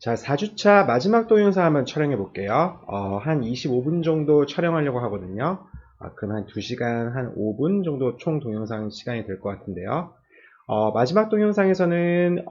자, 4주차 마지막 동영상 한번 촬영해 볼게요. 한 25분 정도 촬영하려고 하거든요. 그럼 한 2시간 한 5분 정도 총 동영상 시간이 될 것 같은데요. 마지막 동영상에서는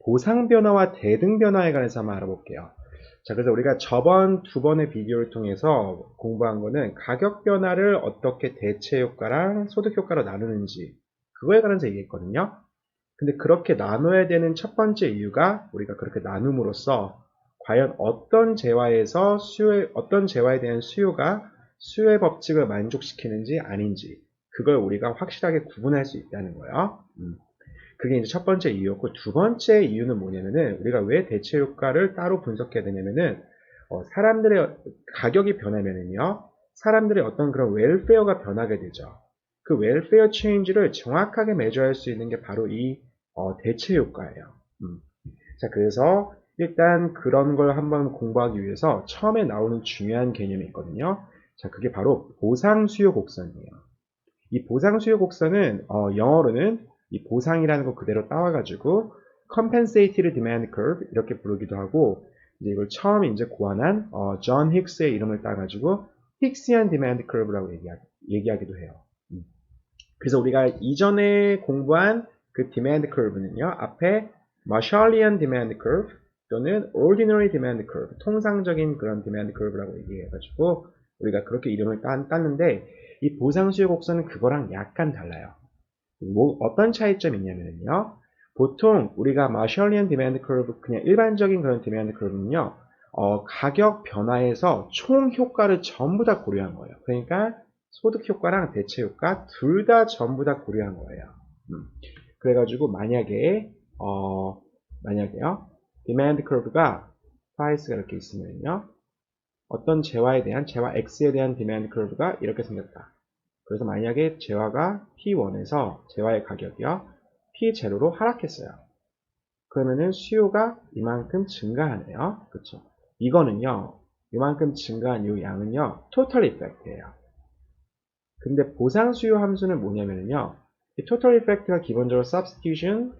보상 변화와 대등 변화에 관해서 한번 알아볼게요. 자, 그래서 우리가 저번 두 번의 비디오를 통해서 공부한 거는 가격 변화를 어떻게 대체 효과랑 소득 효과로 나누는지 그거에 관해서 얘기했거든요. 근데 그렇게 나눠야 되는 첫 번째 이유가 우리가 그렇게 나눔으로써 과연 어떤 재화에 대한 수요가 수요의 법칙을 만족시키는지 아닌지 그걸 우리가 확실하게 구분할 수 있다는 거예요. 그게 이제 첫 번째 이유였고, 두 번째 이유는 뭐냐면은 우리가 왜 대체 효과를 따로 분석해야 되냐면은 사람들의 가격이 변하면은요 사람들의 어떤 그런 웰페어가 변하게 되죠. 그 웰페어 체인지를 정확하게 매저할 수 있는 게 바로 이 대체 효과예요. 자, 그래서 일단 그런 걸 한번 공부하기 위해서 처음에 나오는 중요한 개념이 있거든요. 자, 그게 바로 보상 수요 곡선이에요. 이 보상 수요 곡선은 영어로는 이 보상이라는 거 그대로 따와가지고 compensated demand curve 이렇게 부르기도 하고, 이제 이걸 처음 이제 고안한 존 힉스의 이름을 따가지고 힉시안 디맨드 커브라고 얘기하기도 해요. 그래서 우리가 이전에 공부한 그 디맨드 커브는요, 앞에 마샬리안 디맨드 커브 또는 ordinary demand curve, 통상적인 그런 디맨드 커브라고 얘기해가지고 우리가 그렇게 이름을 땄는데, 이 보상수요 곡선은 그거랑 약간 달라요. 어떤 차이점이 있냐면요, 보통 우리가 마샬리안 디맨드 커브, 그냥 일반적인 그런 디맨드 커브는요, 가격 변화에서 총 효과를 전부 다 고려한 거예요. 그러니까 소득 효과랑 대체 효과 둘 다 전부 다 고려한 거예요. 그래가지고 만약에요 디맨드 커브가 프라이스가 이렇게 있으면요, 어떤 재화에 대한 재화 X에 대한 디맨드 커브가 이렇게 생겼다. 그래서 만약에 재화가 P1에서 재화의 가격이요 P0로 하락했어요. 그러면은 수요가 이만큼 증가하네요. 그렇죠? 이거는요, 이만큼 증가한 이 양은요 토탈 이펙트예요. 근데 보상 수요 함수는 뭐냐면요, 이 토탈 이펙트가 기본적으로 substitution,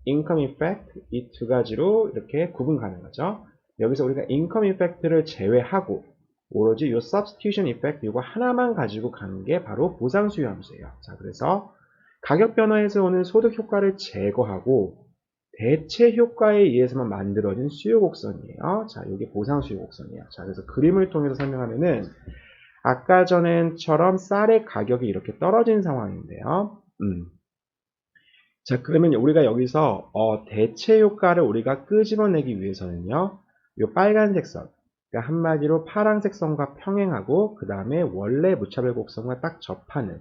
income effect 이 두 가지로 이렇게 구분 가능하죠. 여기서 우리가 income effect를 제외하고 오로지 이 substitution effect 이거 하나만 가지고 가는 게 바로 보상 수요 함수예요. 자, 그래서 가격 변화에서 오는 소득 효과를 제거하고 대체 효과에 의해서만 만들어진 수요 곡선이에요. 자, 이게 보상 수요 곡선이에요. 자, 그래서 그림을 통해서 설명하면은 아까 전처럼 쌀의 가격이 이렇게 떨어진 상황인데요. 자, 그러면 우리가 여기서 대체 효과를 우리가 끄집어내기 위해서는요, 이 빨간색 선, 그러니까 한마디로 파란색 선과 평행하고 그 다음에 원래 무차별 곡선과 딱 접하는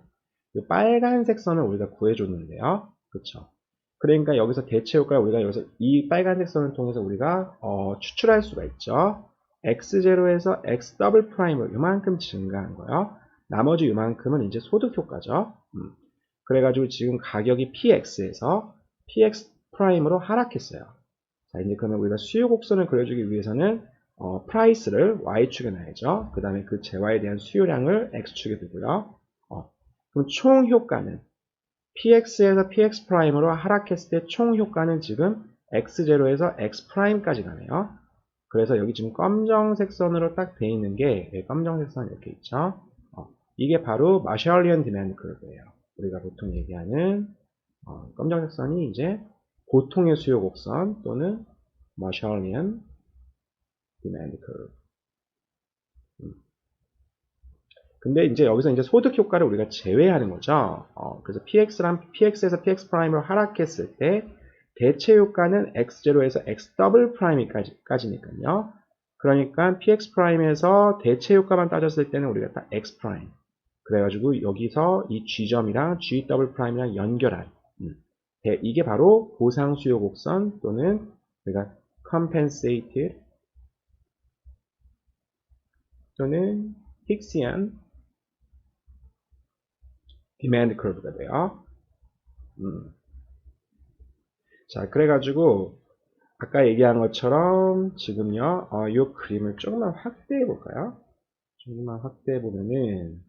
이 빨간색 선을 우리가 구해줬는데요. 그렇죠? 그러니까 여기서 대체 효과를 우리가 여기서 이 빨간색 선을 통해서 우리가 추출할 수가 있죠. x0에서 x 더블 프라임으로 이만큼 증가한 거예요. 나머지 이만큼은 이제 소득 효과죠. 그래가지고 지금 가격이 px에서 px 프라임으로 하락했어요. 자, 이제 그러면 우리가 수요 곡선을 그려주기 위해서는 프라이스를 y축에 놔야죠. 그 다음에 그 재화에 대한 수요량을 x축에 두고요. 그럼 총 효과는 px에서 px 프라임으로 하락했을 때 총 효과는 지금 x0에서 x 프라임까지 가네요. 그래서 여기 지금 검정색 선으로 딱 돼 있는 게 검정색 선 이렇게 있죠. 이게 바로 마샬리안 디맨드 커브예요. 우리가 보통 얘기하는 검정색 선이 이제 보통의 수요 곡선 또는 마샬리안 디맨드 커브. 근데 이제 여기서 이제 소득 효과를 우리가 제외하는 거죠. 그래서 px에서 px 프라임으로 하락했을 때 대체 효과는 x0에서 x 더블 프라임까지니까요. 그러니까 px 프라임에서 대체 효과만 따졌을 때는 우리가 딱 x 프라임. 그래가지고 여기서 이 g점이랑 g 더블 프라임이랑 연결한 이게 바로 보상 수요 곡선 또는 우리가 compensated 또는 힉시안 디맨드 커브가 돼요. 자, 그래가지고 아까 얘기한 것처럼 지금요, 이 그림을 조금만 확대해 볼까요? 조금만 확대해 보면은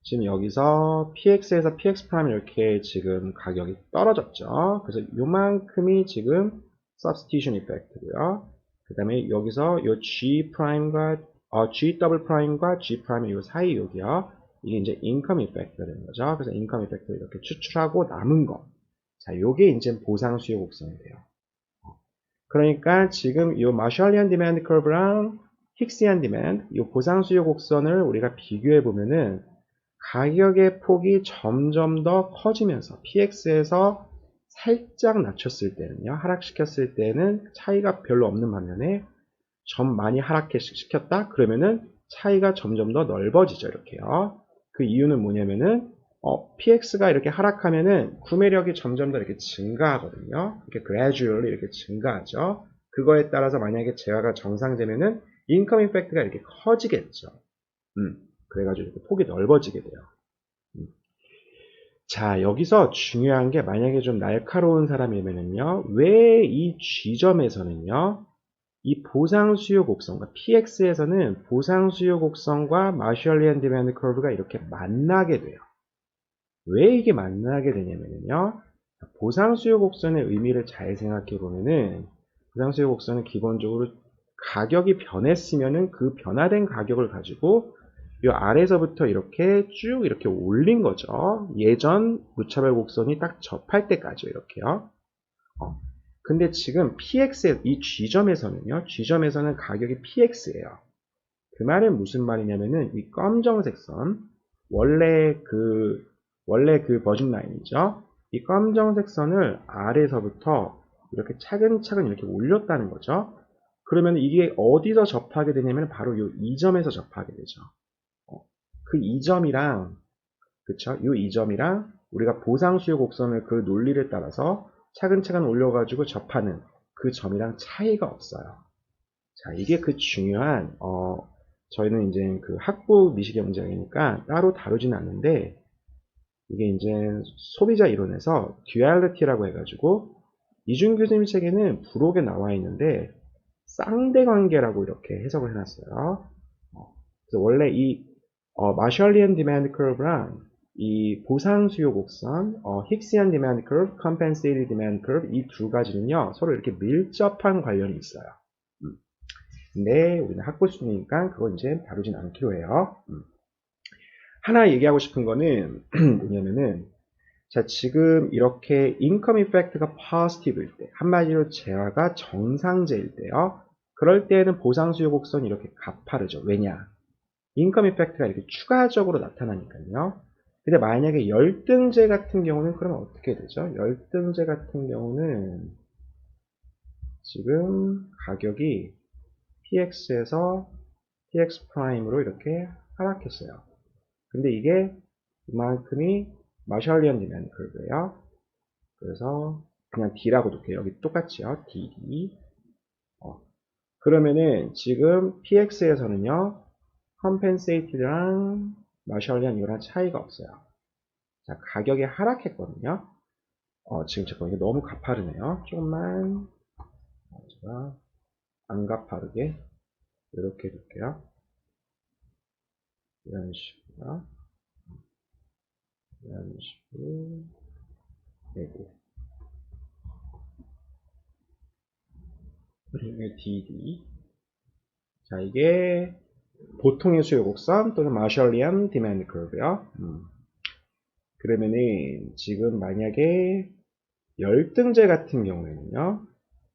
지금 여기서 px에서 px 프라임 이렇게 지금 가격이 떨어졌죠. 그래서 요만큼이 지금 substitution effect고요. 그 다음에 여기서 요 G 프라임과 G 더블 프라임과 G 프라임의 요 사이 여기요. 이게 이제 인컴 이펙트가 되는 거죠. 그래서 인컴 이펙트를 이렇게 추출하고 남은 거. 자, 요게 이제 보상 수요 곡선이 돼요. 그러니까 지금 이 마셜리안 디맨드 커브랑 힉시안 디맨드, 이 보상 수요 곡선을 우리가 비교해 보면은 가격의 폭이 점점 더 커지면서 PX에서 살짝 낮췄을 때는요, 하락시켰을 때는 차이가 별로 없는 반면에 좀 많이 하락시켰다? 그러면은 차이가 점점 더 넓어지죠, 이렇게요. 그 이유는 뭐냐면은 PX가 이렇게 하락하면은 구매력이 점점 더 이렇게 증가하거든요. 이렇게 gradually 이렇게 증가하죠. 그거에 따라서 만약에 재화가 정상되면은 인컴 임팩트가 이렇게 커지겠죠. 그래가지고 이렇게 폭이 넓어지게 돼요. 자, 여기서 중요한 게 만약에 좀 날카로운 사람이면은요, 왜 이 G점에서는요, 이 보상 수요 곡선과 PX에서는 보상 수요 곡선과 마셜리안 디맨드 커브가 이렇게 만나게 돼요. 왜 이게 만나게 되냐면요. 보상 수요 곡선의 의미를 잘 생각해 보면은 보상 수요 곡선은 기본적으로 가격이 변했으면은 그 변화된 가격을 가지고 이 아래서부터 이렇게 쭉 이렇게 올린 거죠. 예전 무차별 곡선이 딱 접할 때까지 이렇게요. 근데 지금 PX의 이 G점에서는요. G점에서는 가격이 PX예요. 그 말은 무슨 말이냐면은 이 검정색 선 원래 그 버진 라인이죠. 이 검정색 선을 아래서부터 이렇게 차근차근 이렇게 올렸다는 거죠. 그러면 이게 어디서 접하게 되냐면 바로 이 점에서 접하게 되죠. 그 이점이랑 그쵸? 이 이점이랑 우리가 보상 수요 곡선을 그 논리를 따라서 차근차근 올려가지고 접하는 그 점이랑 차이가 없어요. 자, 이게 그 중요한 저희는 이제 그 학부 미시경제학이니까 따로 다루지는 않는데 이게 이제 소비자 이론에서 듀얼리티라고 해가지고 이준 교수님 책에는 부록에 나와 있는데 쌍대관계라고 이렇게 해석을 해놨어요. 그래서 원래 이 마셜리안 디맨드 커브랑 이 보상 수요 곡선, 힉시안 디맨드 커브, 컴펜세이티드 디맨드 커브 이 두 가지는요 서로 이렇게 밀접한 관련이 있어요. 근데 우리는 학부 수준이니까 그거 이제 다루진 않기로 해요. 하나 얘기하고 싶은 거는 뭐냐면은 자 지금 이렇게 인컴 이펙트가 포지티브일 때 한마디로 재화가 정상제일 때요. 그럴 때에는 보상 수요 곡선이 이렇게 가파르죠. 왜냐? 인컴 이펙트가 이렇게 추가적으로 나타나니까요. 근데 만약에 열등제 같은 경우는 그러면 어떻게 되죠? 열등제 같은 경우는 지금 가격이 PX에서 PX 프라임으로 이렇게 하락했어요. 근데 이게 이만큼이 마셜리안 디맨드 커브예요. 그래서 그냥 D라고 놓을게요. 여기 똑같이요. DD. 그러면은 지금 PX에서는요. 컴펜세이티드랑 마셜리안 이거랑 차이가 없어요. 자, 가격이 하락했거든요. 지금 잠깐 이게 너무 가파르네요. 조금만 제가 안 가파르게 이렇게 해둘게요. 이런 식으로 이런 식으로 되고 그리고 DD 자 이게 보통의 수요 곡선 또는 마셜리안 디맨드 커브요. 그러면은 지금 만약에 열등제 같은 경우에는요.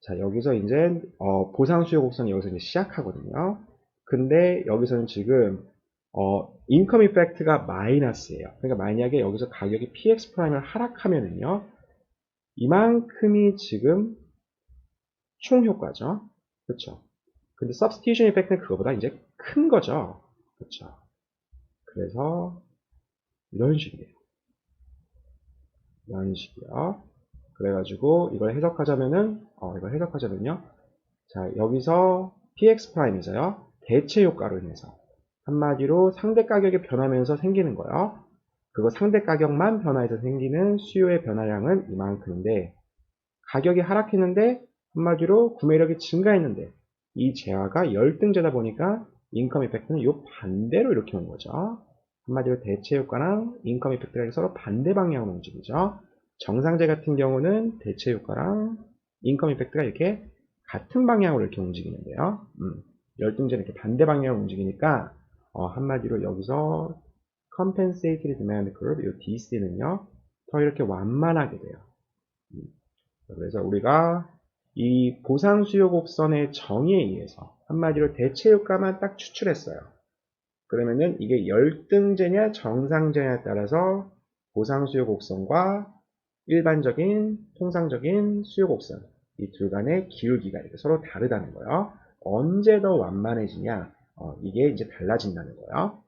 자 여기서 이제 보상 수요 곡선이 여기서 이제 시작하거든요. 근데 여기서는 지금 인컴 이펙트가 마이너스예요. 그러니까 만약에 여기서 가격이 PX 프라임을 하락하면은요. 이만큼이 지금 총 효과죠. 그렇죠? 근데 substitution 이펙트는 그거보다 이제 큰 거죠. 그렇죠? 그래서 이런 식이에요. 이런 식이요. 그래가지고 이걸 해석하자면요. 자, 여기서 PX 프라임에서요. 대체 효과로 인해서 한마디로 상대 가격이 변하면서 생기는 거예요. 그거 상대 가격만 변화해서 생기는 수요의 변화량은 이만큼인데 가격이 하락했는데 한마디로 구매력이 증가했는데 이 재화가 열등제다 보니까 인컴 이펙트는 이 반대로 이렇게 오는 거죠. 한마디로 대체 효과랑 인컴 이펙트가 서로 반대 방향으로 움직이죠. 정상제 같은 경우는 대체 효과랑 인컴 이펙트가 이렇게 같은 방향으로 이렇게 움직이는데요. 열등제는 이렇게 반대 방향으로 움직이니까 한마디로 여기서 compensated demand curve, 이 DC는요, 더 이렇게 완만하게 돼요. 그래서 우리가 이 보상 수요 곡선의 정의에 의해서 한마디로 대체 효과만 딱 추출했어요. 그러면은 이게 열등제냐 정상제냐에 따라서 보상 수요 곡선과 일반적인 통상적인 수요 곡선 이 둘 간의 기울기가 이렇게 서로 다르다는 거예요. 언제 더 완만해지냐? 이게 이제 달라진다는 거예요.